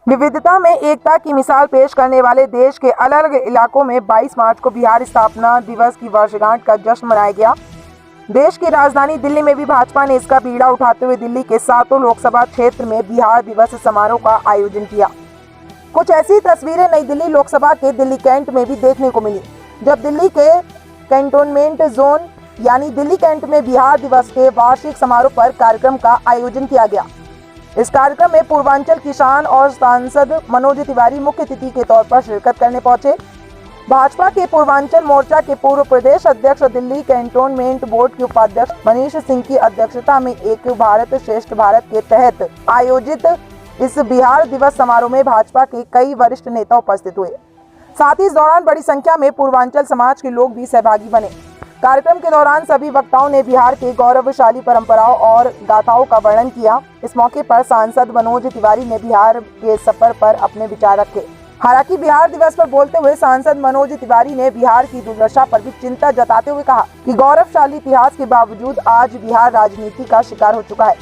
विविधता में एकता की मिसाल पेश करने वाले देश के अलग अलग इलाकों में 22 मार्च को बिहार स्थापना दिवस की वर्षगांठ का जश्न मनाया गया। देश की राजधानी दिल्ली में भी भाजपा ने इसका बीड़ा उठाते हुए दिल्ली के 7 लोकसभा क्षेत्र में बिहार दिवस समारोह का आयोजन किया। कुछ ऐसी तस्वीरें नई दिल्ली लोकसभा के दिल्ली कैंट में भी देखने को मिली, जब दिल्ली के कैंटोनमेंट जोन यानी दिल्ली कैंट में बिहार दिवस के वार्षिक समारोह पर कार्यक्रम का आयोजन किया गया। इस कार्यक्रम में पूर्वांचल की शान और सांसद मनोज तिवारी मुख्य अतिथि के तौर पर शिरकत करने पहुंचे। भाजपा के पूर्वांचल मोर्चा के पूर्व प्रदेश अध्यक्ष, दिल्ली कैंटोनमेंट बोर्ड के उपाध्यक्ष मनीष सिंह की अध्यक्षता में एक भारत श्रेष्ठ भारत के तहत आयोजित इस बिहार दिवस समारोह में भाजपा के कई वरिष्ठ नेता उपस्थित हुए। साथ ही इस दौरान बड़ी संख्या में पूर्वांचल समाज के लोग भी सहभागी बने। कार्यक्रम के दौरान सभी वक्ताओं ने बिहार के गौरवशाली परंपराओं और गाथाओं का वर्णन किया। इस मौके पर सांसद मनोज तिवारी ने बिहार के सफर पर अपने विचार रखे। हालांकि बिहार दिवस पर बोलते हुए सांसद मनोज तिवारी ने बिहार की दुर्दशा पर भी चिंता जताते हुए कहा कि गौरवशाली इतिहास के बावजूद आज बिहार राजनीति का शिकार हो चुका है।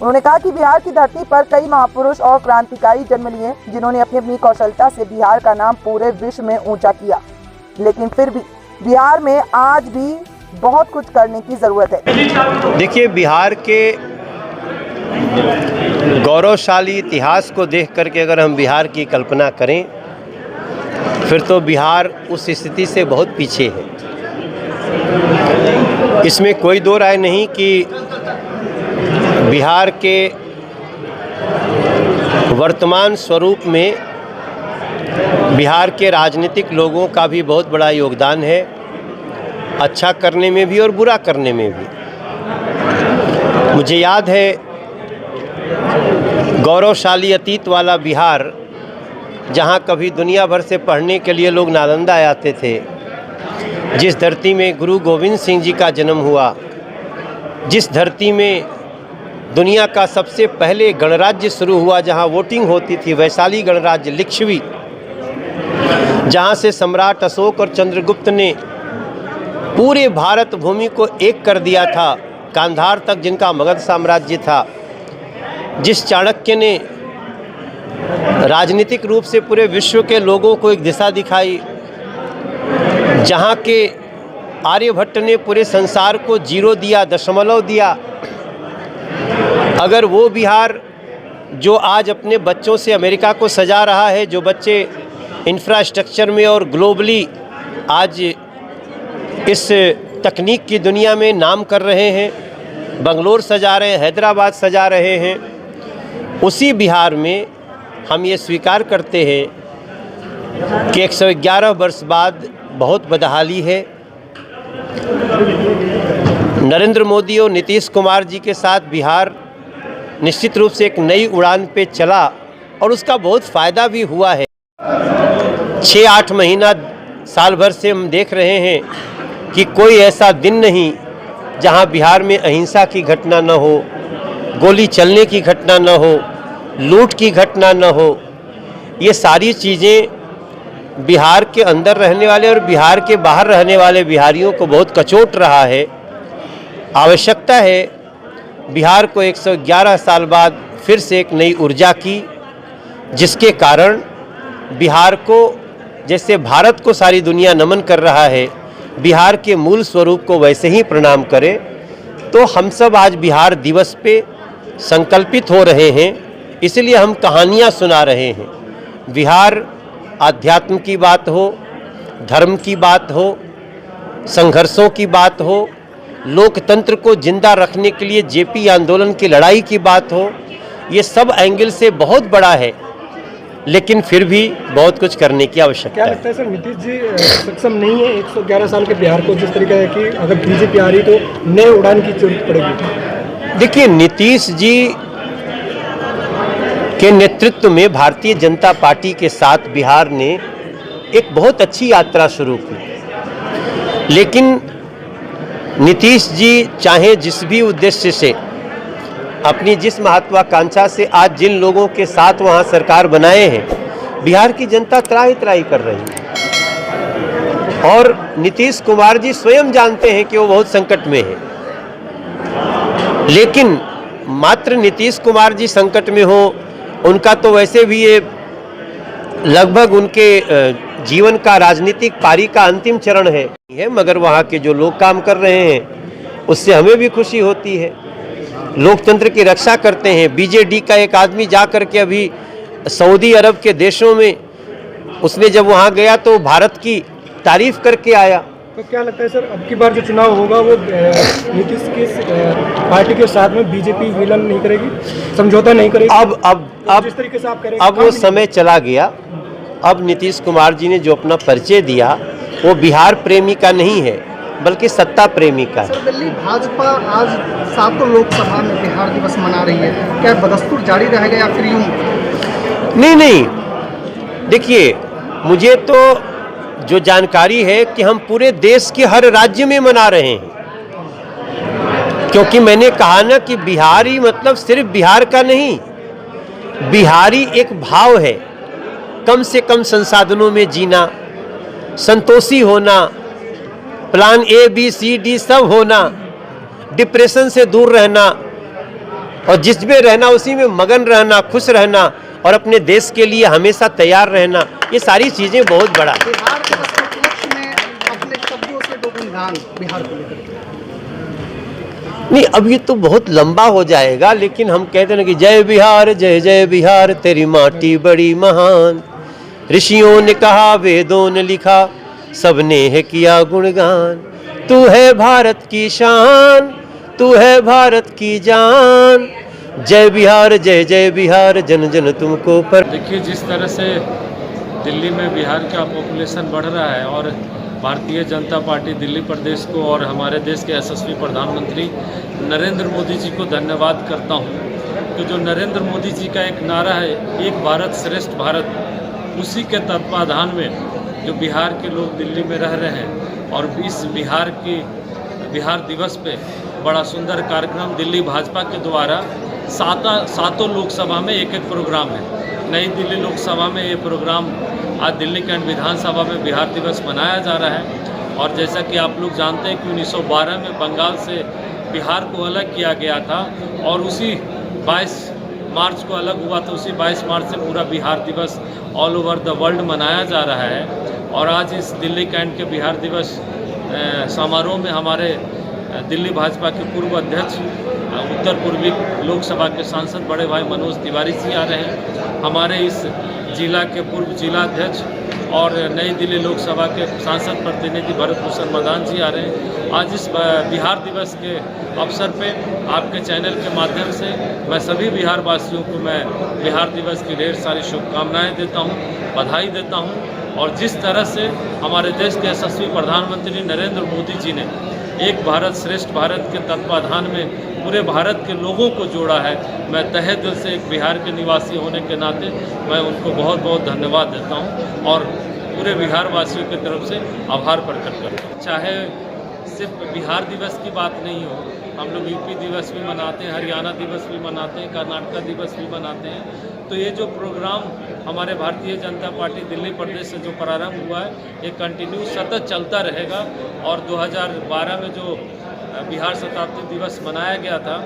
उन्होंने कहा कि बिहार की धरती पर कई महापुरुष और क्रांतिकारी जन्म लिए, जिन्होंने अपनी अपनी कौशलता से बिहार का नाम पूरे विश्व में ऊंचा किया, लेकिन फिर भी बिहार में आज भी बहुत कुछ करने की जरूरत है। देखिए, बिहार के गौरवशाली इतिहास को देख करके अगर हम बिहार की कल्पना करें, फिर तो बिहार उस स्थिति से बहुत पीछे है। इसमें कोई दो राय नहीं कि बिहार के वर्तमान स्वरूप में बिहार के राजनीतिक लोगों का भी बहुत बड़ा योगदान है, अच्छा करने में भी और बुरा करने में भी। मुझे याद है गौरवशाली अतीत वाला बिहार, जहाँ कभी दुनिया भर से पढ़ने के लिए लोग नालंदा आते थे, जिस धरती में गुरु गोविंद सिंह जी का जन्म हुआ, जिस धरती में दुनिया का सबसे पहले गणराज्य शुरू हुआ, जहाँ वोटिंग होती थी, वैशाली गणराज्य लिच्छवी, जहाँ से सम्राट अशोक और चंद्रगुप्त ने पूरे भारत भूमि को एक कर दिया था, गांधार तक जिनका मगध साम्राज्य था, जिस चाणक्य ने राजनीतिक रूप से पूरे विश्व के लोगों को एक दिशा दिखाई, जहाँ के आर्यभट्ट ने पूरे संसार को जीरो दिया, दशमलव दिया। अगर वो बिहार जो आज अपने बच्चों से अमेरिका को सजा रहा है, जो बच्चे इंफ्रास्ट्रक्चर में और ग्लोबली आज इस तकनीक की दुनिया में नाम कर रहे हैं, बंगलोर सजा रहे हैं, हैदराबाद सजा रहे हैं, उसी बिहार में हम ये स्वीकार करते हैं कि 111 वर्ष बाद बहुत बदहाली है। नरेंद्र मोदी और नीतीश कुमार जी के साथ बिहार निश्चित रूप से एक नई उड़ान पे चला और उसका बहुत फ़ायदा भी हुआ है। 6-8 महीना साल भर से हम देख रहे हैं कि कोई ऐसा दिन नहीं जहां बिहार में अहिंसा की घटना न हो, गोली चलने की घटना न हो, लूट की घटना न हो। ये सारी चीज़ें बिहार के अंदर रहने वाले और बिहार के बाहर रहने वाले बिहारियों को बहुत कचोट रहा है। आवश्यकता है बिहार को 111 साल बाद फिर से एक नई ऊर्जा की, जिसके कारण बिहार को, जैसे भारत को सारी दुनिया नमन कर रहा है, बिहार के मूल स्वरूप को वैसे ही प्रणाम करें। तो हम सब आज बिहार दिवस पे संकल्पित हो रहे हैं, इसलिए हम कहानियाँ सुना रहे हैं। बिहार आध्यात्म की बात हो, धर्म की बात हो, संघर्षों की बात हो, लोकतंत्र को जिंदा रखने के लिए जेपी आंदोलन की लड़ाई की बात हो, ये सब एंगल से बहुत बड़ा है, लेकिन फिर भी बहुत कुछ करने की आवश्यकता है। क्या लगता है सर, नीतीश जी सक्षम नहीं है 111 साल के बिहार को जिस तरीके है कि अगर बीजेपी आ रही तो नए उड़ान की जरूरत पड़ेगी? देखिए, नीतीश जी के नेतृत्व में भारतीय जनता पार्टी के साथ बिहार ने एक बहुत अच्छी यात्रा शुरू की, लेकिन नीतीश जी चाहे जिस भी उद्देश्य से, अपनी जिस महत्वाकांक्षा से आज जिन लोगों के साथ वहाँ सरकार बनाए हैं, बिहार की जनता त्राही त्राही कर रही है। और नीतीश कुमार जी स्वयं जानते हैं कि वो बहुत संकट में है, लेकिन मात्र नीतीश कुमार जी संकट में हो, उनका तो वैसे भी ये लगभग उनके जीवन का राजनीतिक पारी का अंतिम चरण है, मगर वहाँ के जो लोग काम कर रहे हैं उससे हमें भी खुशी होती है। लोकतंत्र की रक्षा करते हैं। बीजेडी का एक आदमी जा कर के अभी सऊदी अरब के देशों में उसने जब वहाँ गया तो भारत की तारीफ करके आया। तो क्या लगता है सर, अब की बार जो चुनाव होगा वो नीतीश की पार्टी के साथ में बीजेपी विलन नहीं करेगी, समझौता नहीं करेगी? अब जिस तरीके से आप कह रहे हैं अब वो समय चला गया। अब नीतीश कुमार जी ने जो अपना परिचय दिया वो बिहार प्रेमी का नहीं है बल्कि सत्ता प्रेमी का है। सर, दिल्ली भाजपा आज 7 लोकसभा में बिहार दिवस मना रही है, क्या बदस्तूर जारी रहेगा या फिर यूं? नहीं, देखिए, मुझे तो जो जानकारी है कि हम पूरे देश के हर राज्य में मना रहे हैं, क्योंकि मैंने कहा ना कि बिहारी मतलब सिर्फ बिहार का नहीं, बिहारी एक भाव है। कम से कम संसाधनों में जीना, संतोषी होना, प्लान ABCD सब होना, डिप्रेशन से दूर रहना और जिसमें रहना उसी में मगन रहना, खुश रहना और अपने देश के लिए हमेशा तैयार रहना, ये सारी चीज़ें बहुत बड़ा। बिहार के उपलक्ष्य में अपने शब्दों से 2 गुणगान बिहार को लेकर? नहीं, अब ये तो बहुत लंबा हो जाएगा, लेकिन हम कहते हैं ना कि जय बिहार जय जय बिहार, तेरी माटी बड़ी महान, ऋषियों ने कहा वेदों ने लिखा, सबने है किया गुणगान, तू है भारत की शान, तू है भारत की जान, जय बिहार जय जय बिहार, जन जन तुमको पर। देखिए, जिस तरह से दिल्ली में बिहार का पॉपुलेशन बढ़ रहा है और भारतीय जनता पार्टी दिल्ली प्रदेश को और हमारे देश के यशस्वी प्रधानमंत्री नरेंद्र मोदी जी को धन्यवाद करता हूं कि जो नरेंद्र मोदी जी का एक नारा है, एक भारत श्रेष्ठ भारत, उसी के तत्वाधान में जो बिहार के लोग दिल्ली में रह रहे हैं और इस बिहार दिवस पे बड़ा सुंदर कार्यक्रम दिल्ली भाजपा के द्वारा सातों लोकसभा में एक प्रोग्राम है। नई दिल्ली लोकसभा में ये प्रोग्राम आज दिल्ली कैंट विधानसभा में बिहार दिवस मनाया जा रहा है। और जैसा कि आप लोग जानते हैं कि 1912 में बंगाल से बिहार को अलग किया गया था और उसी 22 मार्च को अलग हुआ, तो उसी 22 मार्च से पूरा बिहार दिवस ऑल ओवर द वर्ल्ड मनाया जा रहा है। और आज इस दिल्ली कैंट के बिहार दिवस समारोह में हमारे दिल्ली भाजपा के पूर्व अध्यक्ष, उत्तर पूर्वी लोकसभा के सांसद बड़े भाई मनोज तिवारी जी आ रहे हैं, हमारे इस जिला के पूर्व जिला अध्यक्ष और नई दिल्ली लोकसभा के सांसद प्रतिनिधि भरत भूषण मदान जी आ रहे हैं। आज इस बिहार दिवस के अवसर पे आपके चैनल के माध्यम से मैं सभी बिहार वासियों को मैं बिहार दिवस की ढेर सारी शुभकामनाएं देता हूं, बधाई देता हूं। और जिस तरह से हमारे देश के यशस्वी प्रधानमंत्री नरेंद्र मोदी जी ने एक भारत श्रेष्ठ भारत के तत्वाधान में पूरे भारत के लोगों को जोड़ा है, मैं तहे दिल से एक बिहार के निवासी होने के नाते मैं उनको बहुत बहुत धन्यवाद देता हूं और पूरे बिहार वासियों की तरफ से आभार प्रकट करता हूं। चाहे सिर्फ बिहार दिवस की बात नहीं हो, हम लोग यूपी दिवस भी मनाते हैं, हरियाणा दिवस भी मनाते हैं, कर्नाटका दिवस भी मनाते हैं। तो ये जो प्रोग्राम हमारे भारतीय जनता पार्टी दिल्ली प्रदेश से जो प्रारंभ हुआ है, ये कंटिन्यू सतत चलता रहेगा। और 2012 में जो बिहार शताब्दी दिवस मनाया गया था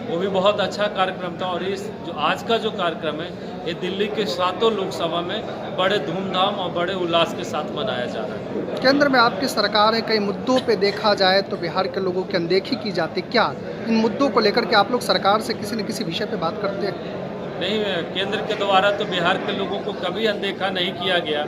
वो भी बहुत अच्छा कार्यक्रम था। और इस जो आज का जो कार्यक्रम है, ये दिल्ली के 7 लोकसभा में बड़े धूमधाम और बड़े उल्लास के साथ मनाया जा रहा है। केंद्र में आपकी सरकार है, कई मुद्दों पे देखा जाए तो बिहार के लोगों की अनदेखी की जाती, क्या इन मुद्दों को लेकर के आप लोग सरकार से किसी न किसी विषय पे बात करते हैं? नहीं, केंद्र के द्वारा तो बिहार के लोगों को कभी अनदेखा नहीं किया गया।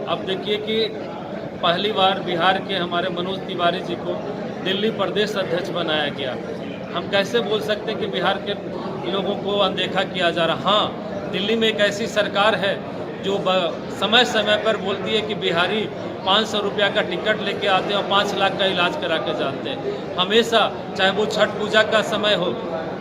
अब देखिए कि पहली बार बिहार के हमारे मनोज तिवारी जी को दिल्ली प्रदेश अध्यक्ष बनाया गया। हम कैसे बोल सकते हैं कि बिहार के लोगों को अनदेखा किया जा रहा? हाँ, दिल्ली में एक ऐसी सरकार है जो समय समय पर बोलती है कि बिहारी 500 रुपया का टिकट लेके आते हैं और 5 लाख का इलाज करा के जाते हैं। हमेशा, चाहे वो छठ पूजा का समय हो,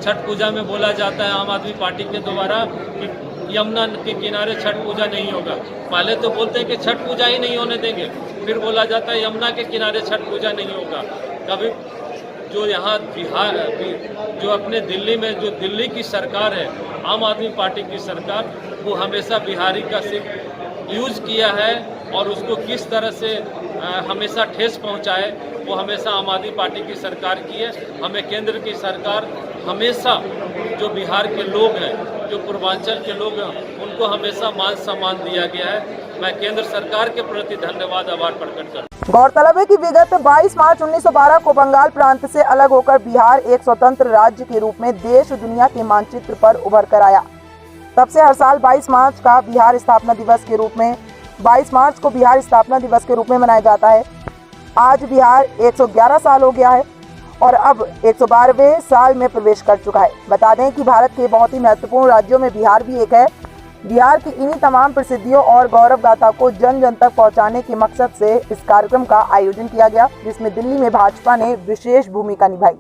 छठ पूजा में बोला जाता है आम आदमी पार्टी के द्वारा कि यमुना के किनारे छठ पूजा नहीं होगा। पहले तो बोलते हैं कि छठ पूजा ही नहीं होने देंगे, फिर बोला जाता है यमुना के किनारे छठ पूजा नहीं होगा। कभी जो यहाँ बिहार जो अपने दिल्ली में जो दिल्ली की सरकार है, आम आदमी पार्टी की सरकार, वो हमेशा बिहारी का सिर्फ यूज किया है और उसको किस तरह से हमेशा ठेस पहुँचाए, वो हमेशा आम आदमी पार्टी की सरकार की है। हमें केंद्र की सरकार हमेशा जो बिहार के लोग हैं जो पूर्वांचल के लोग हैं उनको हमेशा मान सम्मान दिया गया है। मैं केंद्र सरकार के प्रति धन्यवाद आभार प्रकट करता हूं। गौरतलब है कि विगत 22 मार्च 1912 को बंगाल प्रांत से अलग होकर बिहार एक स्वतंत्र राज्य के रूप में देश दुनिया के मानचित्र पर उभर कर आया। तब से हर साल 22 मार्च का बिहार स्थापना दिवस के रूप में 22 मार्च को बिहार स्थापना दिवस के रूप में मनाया जाता है। आज बिहार 111 साल हो गया है और अब 112वें साल में प्रवेश कर चुका है। बता दें कि भारत के बहुत ही महत्वपूर्ण राज्यों में बिहार भी एक है। बिहार की इन्हीं तमाम प्रसिद्धियों और गौरव गाथा को जन जन तक पहुंचाने के मकसद से इस कार्यक्रम का आयोजन किया गया, जिसमें दिल्ली में भाजपा ने विशेष भूमिका निभाई।